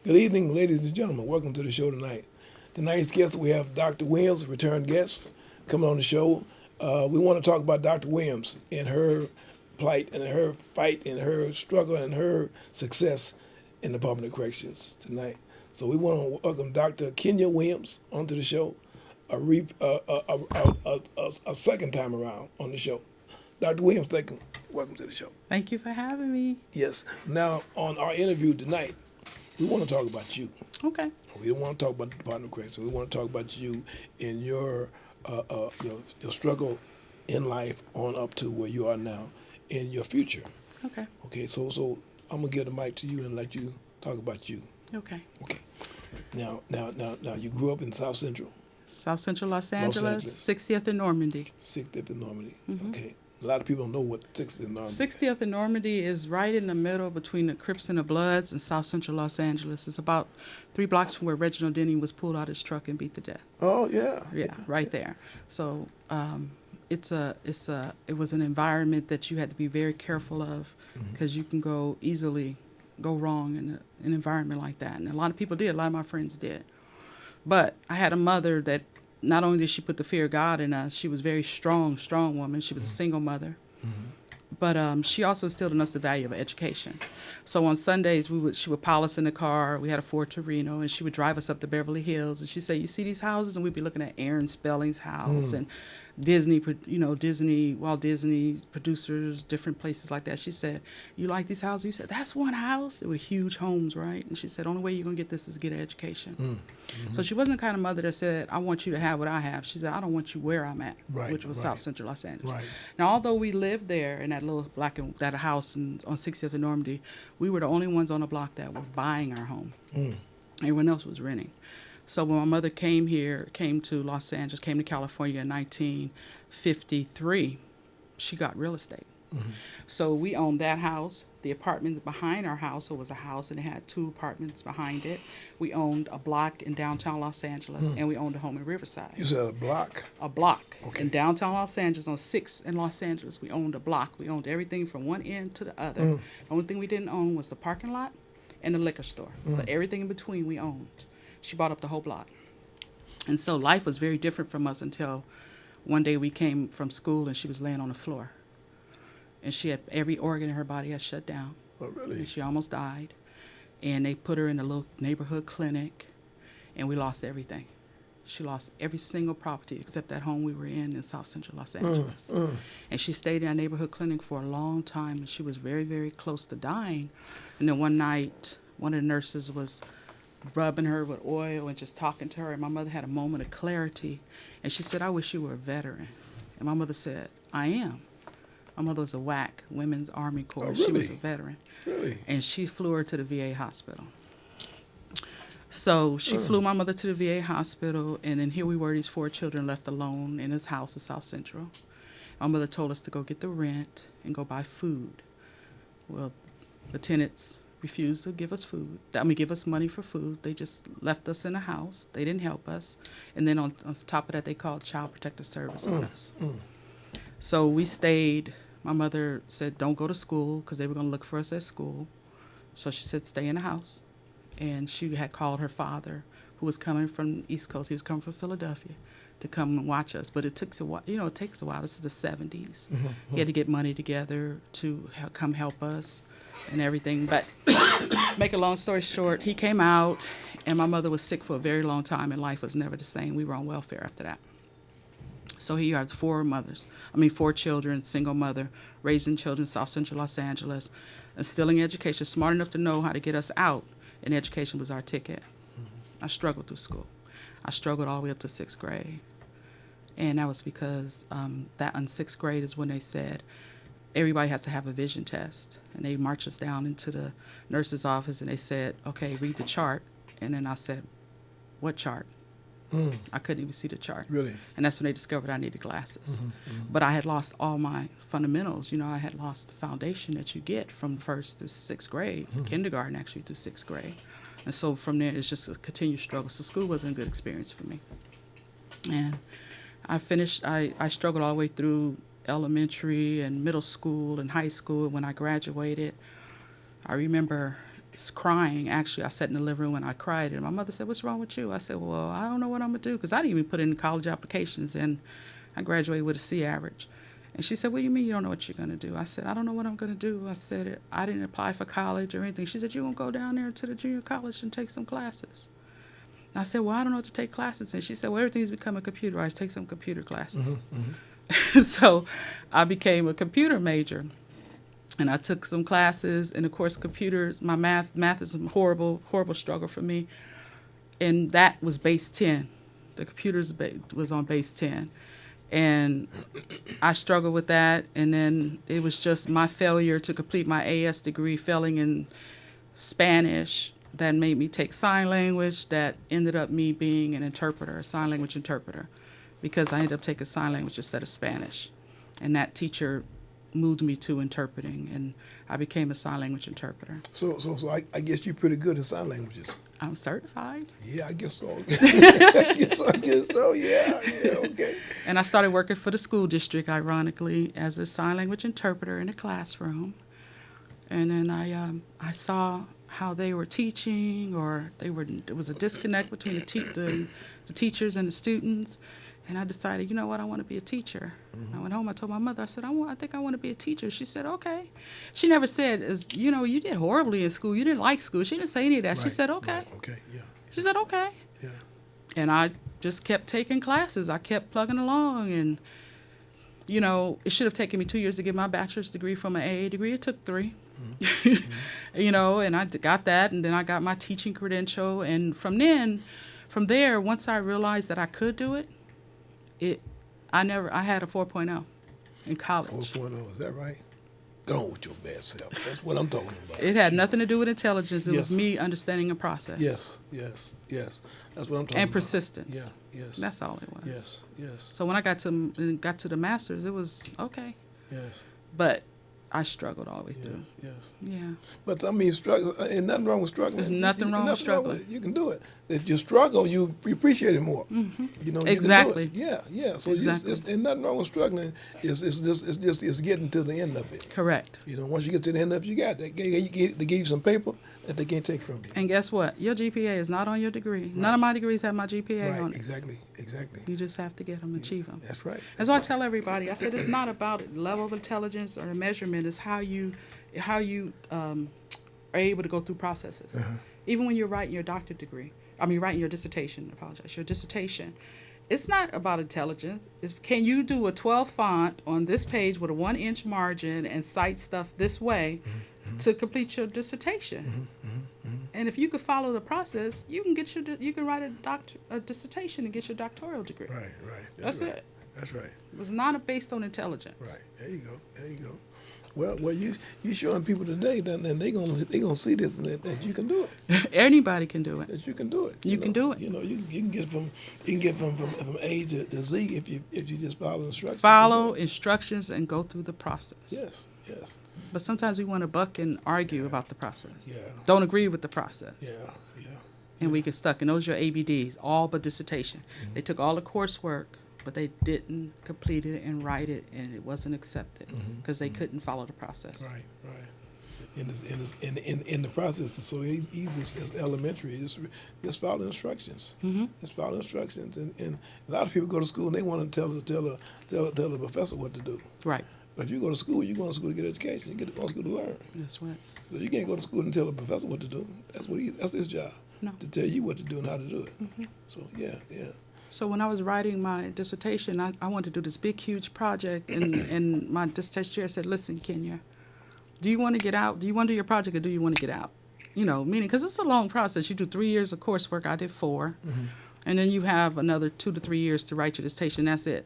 Good evening, ladies and gentlemen. Welcome to the show tonight. Tonight's guest, we have Dr. Williams, return guest, coming on the show. We want to talk about Dr. Williams and her plight and her fight and her struggle and her success in the Department of Corrections tonight. So we want to welcome Dr. Kenya Williams onto the show, a second time around on the show. Dr. Williams, welcome to the show. Thank you for having me. Yes. Now, on our interview tonight, we want to talk about you. Okay. We don't want to talk about the Department of Corrections. We want to talk about you and your struggle in life on up to where you are now and your future. Okay. Okay, so I'm gonna give the mic to you and let you talk about you. Okay. Okay. Now, you grew up in South Central, South Central Los Angeles, Angeles. 60th and Normandy. 60th and Normandy. Okay. A lot of people don't know what 60th and Normandy. 60th and Normandy is right in the middle between the Crips and the Bloods and South Central Los Angeles. It's about 3 blocks from where Reginald Denny was pulled out his truck and beat to death. Oh yeah. Yeah, right there. So it was an environment that you had to be very careful of because you can easily go wrong in an environment like that. And a lot of people did. A lot of my friends did. But I had a mother that not only did she put the fear of God in us, she was a very strong woman. She was a single mother. But she also instilled in us the value of education. So on Sundays, she would pile us in the car. We had a Ford Torino, and she would drive us up to Beverly Hills. And she'd say, "You see these houses?" And we'd be looking at Aaron Spelling's house and Walt Disney producers, different places like that. She said, "You like these houses?" We said, "That's one house." They were huge homes, right? And she said, "Only way you're gonna get this is get an education." So she wasn't the kind of mother that said, "I want you to have what I have." She said, "I don't want you where I'm at," Right, which was right. South Central Los Angeles. Right. Now, although we lived there in that little that house on 60th and Normandy, we were the only ones on the block that were buying our home. Everyone else was renting. So when my mother came to Los Angeles, came to California in 1953, she got real estate. So we owned that house. The apartment behind our house, it was a house and it had 2 apartments behind it. We owned a block in downtown Los Angeles and we owned a home in Riverside. You said a block. A block Okay. in downtown Los Angeles on 6th in Los Angeles. We owned a block. We owned everything from one end to the other. The only thing we didn't own was the parking lot and the liquor store. But everything in between we owned. She bought up the whole block. And so life was very different from us until one day we came from school and she was laying on the floor. And she had every organ in her body had shut down. Oh really? And she almost died. And they put her in a little neighborhood clinic and we lost everything. She lost every single property except that home we were in South Central Los Angeles. And she stayed in that neighborhood clinic for a long time and she was very, very close to dying. And then one night, one of the nurses was rubbing her with oil and just talking to her. And my mother had a moment of clarity. And she said, "I wish you were a veteran." And my mother said, "I am." My mother was a WAC, Women's Army Corps. Oh, She was really? a veteran. Really? And she flew her to the VA hospital. So she flew my mother to the VA hospital, and then here we were, these 4 children left alone in this house in South Central. My mother told us to go get the rent and go buy food. Well, the tenants refused to give us food. Give us money for food. They just left us in the house. They didn't help us. And then on top of that, they called Child Protective Service on us. So we stayed. My mother said, "Don't go to school," because they were going to look for us at school. So she said, "Stay in the house." And she had called her father, who was coming from the East Coast. He was coming from Philadelphia to come and watch us. But it takes a while. It takes a while. This is the 70s. He had to get money together to come help us and everything. But make a long story short, he came out, and my mother was sick for a very long time, and life was never the same. We were on welfare after that. So here are 4 children, single mother, raising children, South Central Los Angeles, instilling education, smart enough to know how to get us out, and education was our ticket. I struggled through school. I struggled all the way up to 6th grade. And that was because that in 6th grade is when they said everybody has to have a vision test. And they marched us down into the nurse's office and they said, "Okay, read the chart." And then I said, "What chart?" I couldn't even see the chart. Really? And that's when they discovered I needed glasses. But I had lost all my fundamentals. I had lost the foundation that you get from 1st through 6th grade, kindergarten actually through 6th grade. And so from there, it's just a continued struggle. So school wasn't a good experience for me. And I struggled all the way through elementary and middle school and high school. When I graduated, I remember crying. Actually, I sat in the living room and I cried. And my mother said, "What's wrong with you?" I said, "Well, I don't know what I'm going to do," because I didn't even put in college applications, and I graduated with a C average. And she said, "What do you mean you don't know what you're going to do?" I said, "I don't know what I'm going to do." I said, "I didn't apply for college or anything." She said, "You won't go down there to the junior college and take some classes?" I said, "Well, I don't know what to take classes in." She said, "Well, everything's becoming computerized. Take some computer classes." So I became a computer major. And I took some classes, and of course, computers, my math is a horrible struggle for me. And that was base 10. The computers was on base 10. And I struggled with that. And then it was just my failure to complete my AS degree, failing in Spanish, that made me take sign language, that ended up me being an interpreter, a sign language interpreter, because I ended up taking sign language instead of Spanish. And that teacher moved me to interpreting, and I became a sign language interpreter. So I guess you're pretty good at sign languages. I'm certified. Yeah, I guess so. I guess so. Yeah, okay. And I started working for the school district, ironically, as a sign language interpreter in a classroom. And then I saw how they were teaching, or there was a disconnect between the teachers and the students. And I decided, you know what, I want to be a teacher. I went home, I told my mother, I said, I think I want to be a teacher. She said, okay. She never said, you did horribly in school. You didn't like school. She didn't say any of that. Right. She said, okay. Right. Okay, yeah. She said, okay. Yeah. And I just kept taking classes. I kept plugging along. And, it should have taken me 2 years to get my bachelor's degree from an AA degree. It took 3. And I got that, and then I got my teaching credential. And from there, once I realized that I could do it, I had a 4.0 in college. 4.0, is that right? Go on with your bad self. That's what I'm talking about. It had nothing to do with intelligence. It was me understanding a process. Yes. That's what I'm talking about. And persistence. Yeah, yes. That's all it was. Yes. So when I got to the master's, it was okay. Yes. But I struggled all the way through. Yes. Yeah. But I mean, struggle, and nothing wrong with struggling. There's nothing wrong with struggling. You can do it. If you struggle, you appreciate it more. Mm-hmm. Exactly. Yeah. So exactly. And nothing wrong with struggling. It's getting to the end of it. Correct. Once you get to the end of it, you got that. They give you some paper that they can't take from you. And guess what? Your GPA is not on your degree. Right. None of my degrees have my GPA on it. Exactly. You just have to get them, achieve them. That's right. That's why I tell everybody. I said it's not about level of intelligence or the measurement. It's how you are able to go through processes. Even when you're writing your writing your dissertation. Your dissertation. It's not about intelligence. It's can you do a 12 font on this page with a 1-inch margin and cite stuff this way to complete your dissertation. And if you could follow the process, you can write a dissertation and get your doctoral degree. Right. That's right. it. That's right. It was not based on intelligence. Right. There you go. Well, you showing people today that they gonna see this and that you can do it. Anybody can do it. That you can do it. You can do it. You can get from A to Z if you just follow instructions. Follow instructions and go through the process. Yes. But sometimes we want to buck and argue about the process. Yeah. Don't agree with the process. Yeah. And we get stuck. And those are your ABDs, all but dissertation. They took all the coursework, but they didn't complete it and write it, and it wasn't accepted because they couldn't follow the process. Right. In the process, it's so easy. It's elementary. Just follow instructions. Just follow instructions. And a lot of people go to school and they want to tell the professor what to do. Right. But if you go to school, you go to school to get education. You go to school to learn. That's right. So you can't go to school and tell the professor what to do. That's his job. No. To tell you what to do and how to do it. So yeah. So when I was writing my dissertation, I wanted to do this big, huge project, and my dissertation chair said, "Listen, Kenya, do you want to get out? Do you want to do your project, or do you want to get out?" Meaning because it's a long process. You do 3 years of coursework. I did 4, and then you have another 2 to 3 years to write your dissertation. That's it.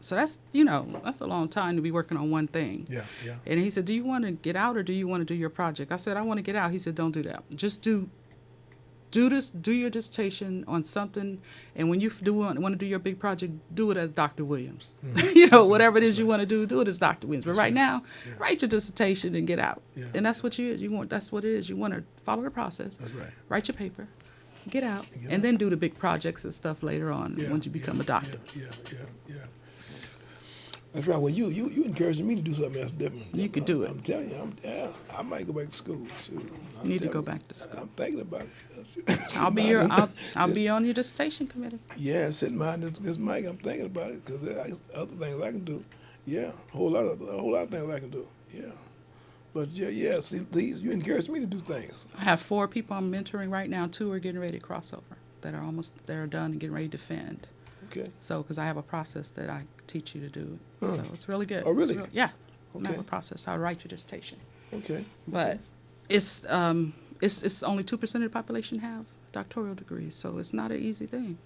So that's a long time to be working on one thing. Yeah. And he said, "Do you want to get out, or do you want to do your project?" I said, "I want to get out." He said, "Don't do that. Just do your dissertation on something, and when you want to do your big project, do it as Dr. Williams. Whatever it is you want to do it as Dr. Williams. But right now, write your dissertation and get out. Yeah. And that's what you want. That's what it is. You want to follow the process. That's right. Write your paper, get out, and then do the big projects and stuff later on once you become a doctor. Yeah. That's right. Well, you encouraging me to do something else different. You could do it. I'm telling you, I might go back to school. Shoot, You need to go back to school. I'm thinking about it. I'll be on your dissertation committee. Yeah, sitting behind this mic, I'm thinking about it because there's other things I can do. Yeah, a whole lot of things I can do. Yeah, but yeah. See, please, you encourage me to do things. I have 4 people I'm mentoring right now. 2 are getting ready to cross over. They're done and getting ready to defend. Okay. So, because I have a process that I teach you to do. So it's really good. Oh, really? Yeah. I Okay. have a process. I'll write your dissertation. Okay. But it's only 2% of the population have doctoral degrees, so it's not an easy thing.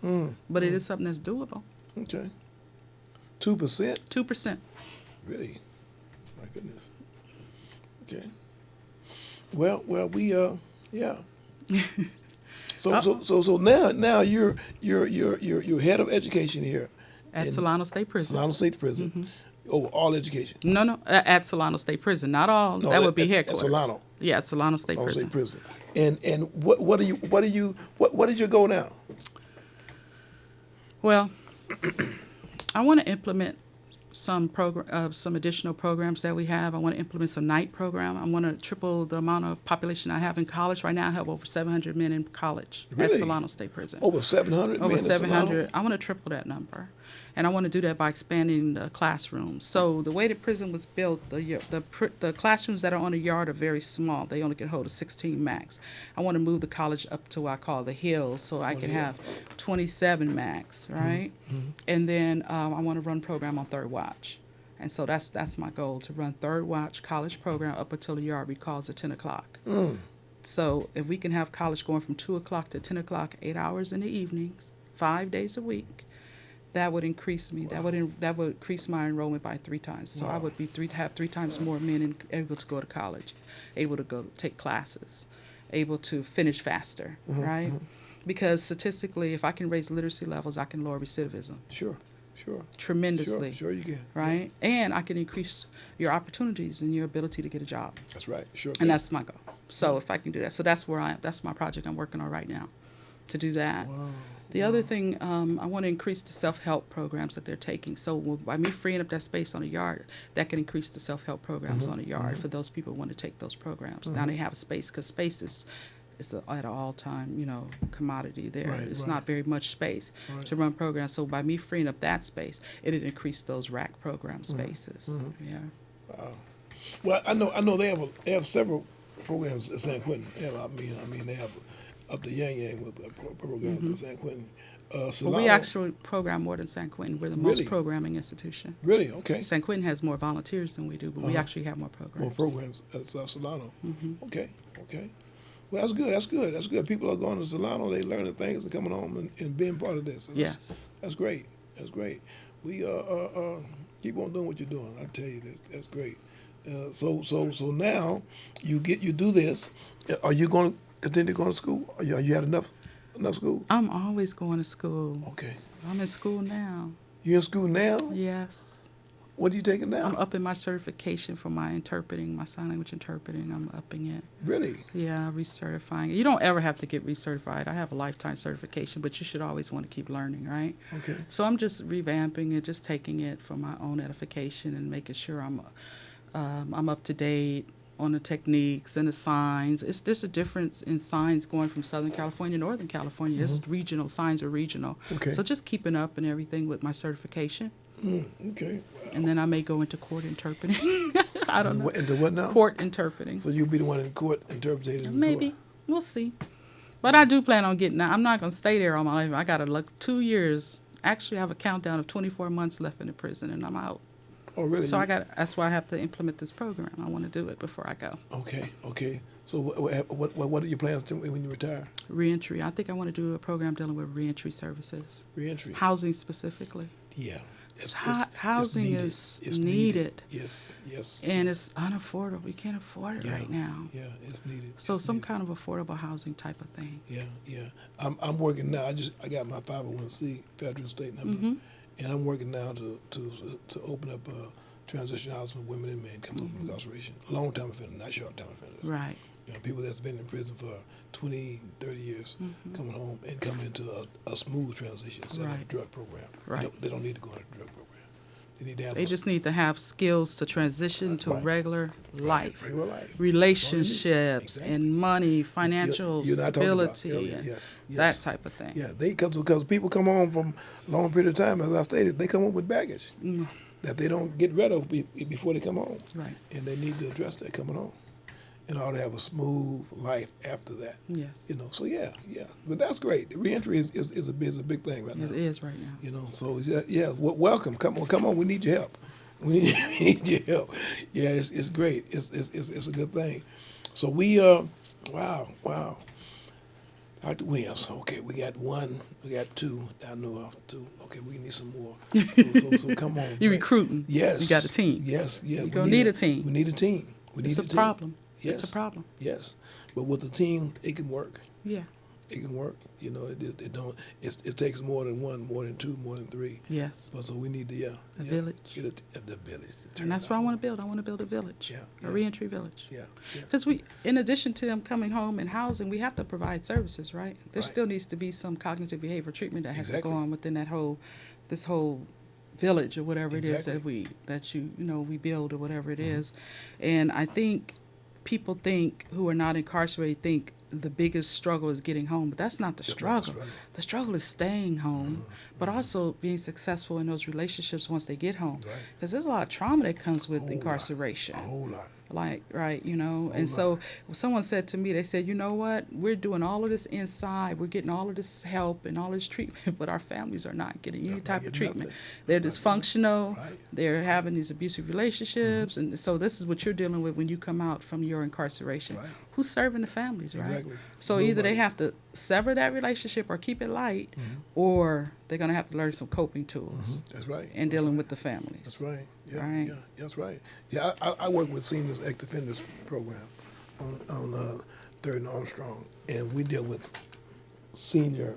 But it is something that's doable. Okay. 2%. 2%. Really? My goodness. Okay. Well, we yeah. So now you're head of education here At in Solano State Prison. Solano State Prison. Over all education. No, at Solano State Prison. Not all. No, that would be at headquarters. Solano. Yeah, at Solano State Solano Prison. State Prison. And what is your goal now? Well, I want to implement some additional programs that we have. I want to implement some night program. I want to triple the amount of population I have in college. Right now, I have over 700 men in college Really? at Solano State Prison. Over 700. Over men in Solano? 700. I want to triple that number. And I want to do that by expanding the classrooms. So the way the prison was built, the classrooms that are on the yard are very small. They only can hold a 16 max. I want to move the college up to what I call the hills, so I can have 27 max, right? And then I want to run program on Third Watch. And so that's my goal, to run Third Watch college program up until the yard recalls at 10 o'clock. So if we can have college going from 2 o'clock to 10 o'clock, 8 hours in the evenings, 5 days a week, that would increase me. Wow. That would increase my enrollment by 3 times. So wow. I would be have 3 times more men able to go to college, able to go take classes, able to finish faster, right? Because statistically, if I can raise literacy levels, I can lower recidivism. Sure. Tremendously. Sure you can. Right? Yeah. And I can increase your opportunities and your ability to get a job. That's right. Sure. And that's my goal. So if I can do that. So that's where that's my project I'm working on right now, to do that. Wow. The other thing, I want to increase the self-help programs that they're taking. So by me freeing up that space on the yard, that can increase the self-help programs on the yard for those people who want to take those programs. Now they have a space, because space is at an all-time, commodity there. Right, it's right. not very much space to run programs. So by me freeing up that space, it'd increase those RAC program spaces. Yeah. Wow. Well, I know they have several programs at San Quentin. They have up to Yang with a program at San Quentin. Well, we actually program more than San Quentin. We're the most programming institution. Really? Okay. San Quentin has more volunteers than we do, but we actually have more programs. More programs at Solano. Okay. Well, that's good. People are going to Solano. They learning things and coming home and being part of this. Yes. That's great. We keep on doing what you're doing. I tell you this. That's great. So now you do this. Are you going to continue going to school? Are you had enough school? I'm always going to school. Okay. I'm in school now. You in school now? Yes. What are you taking now? I'm upping my certification for my sign language interpreting. I'm upping it. Really? Yeah, recertifying it. You don't ever have to get recertified. I have a lifetime certification, but you should always want to keep learning, right? Okay. So I'm just revamping it, just taking it for my own edification and making sure I'm up to date on the techniques and the signs. There's a difference in signs going from Southern California to Northern California. There's regional, signs are regional. Okay. So just keeping up and everything with my certification. Okay. And then I may go into court interpreting. I don't know. Into what now? Court interpreting. So you'll be the one in court interpreting? Maybe. We'll see. But I do plan on getting out. I'm not going to stay there all my life. I got to look 2 years. Actually, I have a countdown of 24 months left in the prison, and I'm out. Oh, really? So that's why I have to implement this program. I want to do it before I go. Okay. So what are your plans to when you retire? Reentry. I think I want to do a program dealing with reentry services. Reentry. Housing specifically. Yeah. Housing is needed. Yes. And it's unaffordable. You can't afford it right now. Yeah, it's needed. So kind of affordable housing type of thing. Yeah. I'm working now. I got my 501c federal state number, and I'm working now to open up transition housing for women and men coming from incarceration. Long time offenders, not short time offenders. Right. People that's been in prison for 20, 30 years coming home and coming into a smooth transition instead of a drug program. Right. They don't need to go into a drug program. They need to have They just need to have skills to transition to Right. regular life, regular life. relationships, Exactly. and money, financial You're not talking about stability, and yes, that yes. type of thing. Yeah, because people come home from a long period of time, as I stated, they come home with baggage that they don't get rid of before they come home. Right. And they need to address that coming home in order to have a smooth life after that. Yes. So yeah. But that's great. Reentry is a big thing right now. It is right now. So welcome. Come on. We need your help. We need your help. Yeah, it's great. It's a good thing. So we wow. Dr. Williams. Okay, we got one. We got two. I know of two. Okay, we need some more. So come on. You're recruiting. Yes. You got a team. Yes. Yeah. You're gonna need a team. We need a team. We need It's a team. problem. Yes. It's a problem. Yes. But with a team, it can work. Yeah. It can work. It takes more than one, more than two, more than three. Yes. But so we need the village. Get the village. And that's what I want to build. I want to build a village. Yeah. A reentry village. Yeah. Because in addition to them coming home and housing, we have to provide services, right? There Right. still needs to be some cognitive behavioral treatment that has to Exactly. go on within this whole village or whatever it is Exactly. that we build or whatever it is. And I think people who are not incarcerated think the biggest struggle is getting home, but that's not the That's not the struggle. struggle. The struggle is staying home, but also being successful in those relationships once they get home. Right. Because there's a lot of trauma that comes with Whole lot. incarceration. A whole lot. Right, and Whole so lot. someone said to me, they said, you know what, we're doing all of this inside, we're getting all of this help and all this treatment, but our families are not getting any Not type of getting treatment. nothing. They're Not dysfunctional, Right. they're having these abusive relationships, and so this is what you're dealing with when you come out from your incarceration. Right. Who's serving the families, right? Exactly. So either they Nobody. have to sever that relationship or keep it light, or they're going to have to learn some coping tools That's right. and dealing with the families. That's right. Yeah, Right. yeah, that's right. Yeah, I work with Seniors Ex-Offenders Program on 3rd and Armstrong, and we deal with senior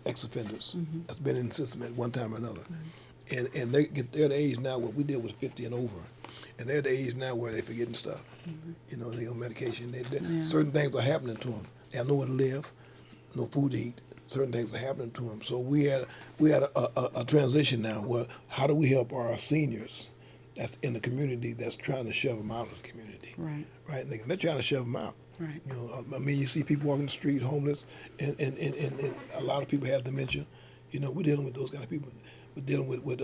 ex-offenders that's been in the system at one time or another. And they're at the age now where we deal with 50 and over. And they're at the age now where they're forgetting stuff. They're on medication. Certain things are happening to them. They have nowhere to live, no food to eat. Certain things are happening to them. So we had a transition now where how do we help our seniors that's in the community that's trying to shove them out of the community. Right. Right? They're trying to shove them out. Right. You see people walking the street homeless, and a lot of people have dementia. We're dealing with those kind of people. We're dealing with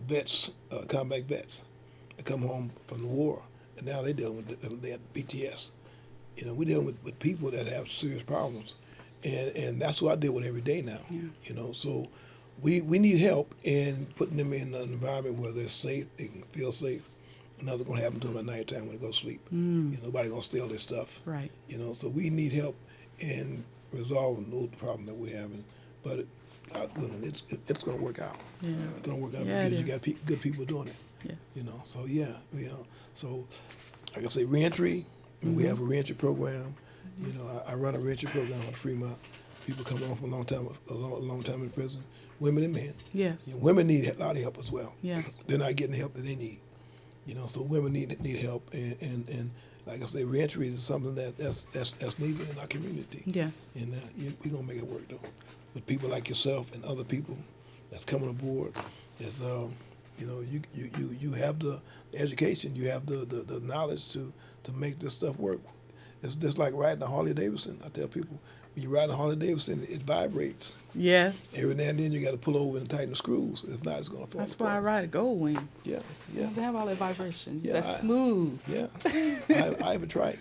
vets, combat vets that come home from the war, and now they're dealing with they have PTS. We're dealing with people that have serious problems, and that's what I deal with every day now. Yeah. So we need help in putting them in an environment where they're safe, they can feel safe. Nothing's going to happen to them at nighttime when they go to sleep. Nobody's going to steal their stuff. Right. So we need help in resolving those problems that we're having. But it's going to work out. Yeah. It's going to work out Yeah, because it you got good people doing it. Yeah. So so like I say, reentry. We have a reentry program. I run a reentry program at Fremont. People come on from a long time in prison. Women and men. Yes. Women need a lot of help as well. Yes. They're not getting the help that they need. So women need help, and like I say, reentry is something that's needed in our community. Yes. And we're gonna make it work though, with people like yourself and other people that's coming aboard. There's you have the education, you have the knowledge to make this stuff work. It's just like riding a Harley Davidson. I tell people, when you ride a Harley Davidson, it vibrates. Yes. Every now and then you got to pull over and tighten the screws. If not, it's gonna fall. That's why I apart. ride a Gold Wing. Yeah. They have all that vibration. Yeah, That's smooth. Yeah, I have a trike.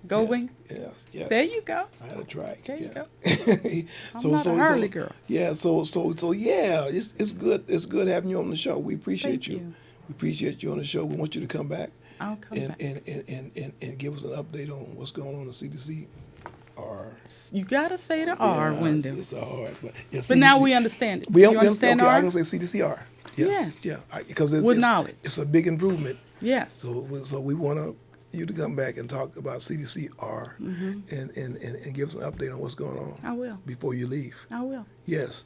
Gold Wing. Yes. There you go. I had a trike. There you yeah. I'm not a Harley girl. Yeah, so yeah, it's good. It's good having you on the show. We appreciate Thank you. you. We appreciate you on the show. We want you to come back I'll come and, back. and give us an update on what's going on in CDC. You gotta say the R, Wyndham. It's hard, but yeah, But now CDC we understand it. We you don't understand okay, R? I can say CDCR. Yeah, Yes. Yeah, because With knowledge. It's a big improvement. Yes. So we want you to come back and talk about CDCR and give us an update on what's going on. I will. Before you leave. I will. Yes.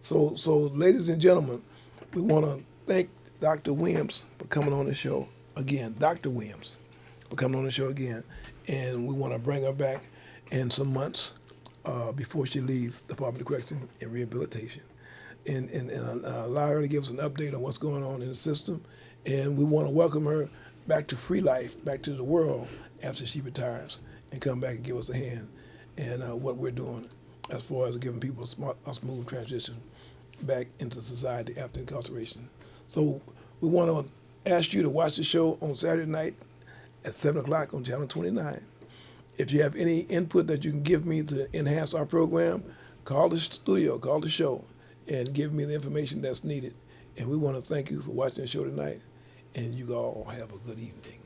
So ladies and gentlemen, we want to thank Dr. Williams for coming on the show again. Dr. Williams for coming on the show again, and we want to bring her back in some months before she leaves Department of Correction and Rehabilitation. and allow her to give us an update on what's going on in the system. And we want to welcome her back to free life, back to the world after she retires, and come back and give us a hand in what we're doing as far as giving people a smooth transition back into society after incarceration. So we want to ask you to watch the show on Saturday night at 7 o'clock on Channel 29. If you have any input that you can give me to enhance our program, call the studio, call the show, and give me the information that's needed. And we want to thank you for watching the show tonight, and you all have a good evening.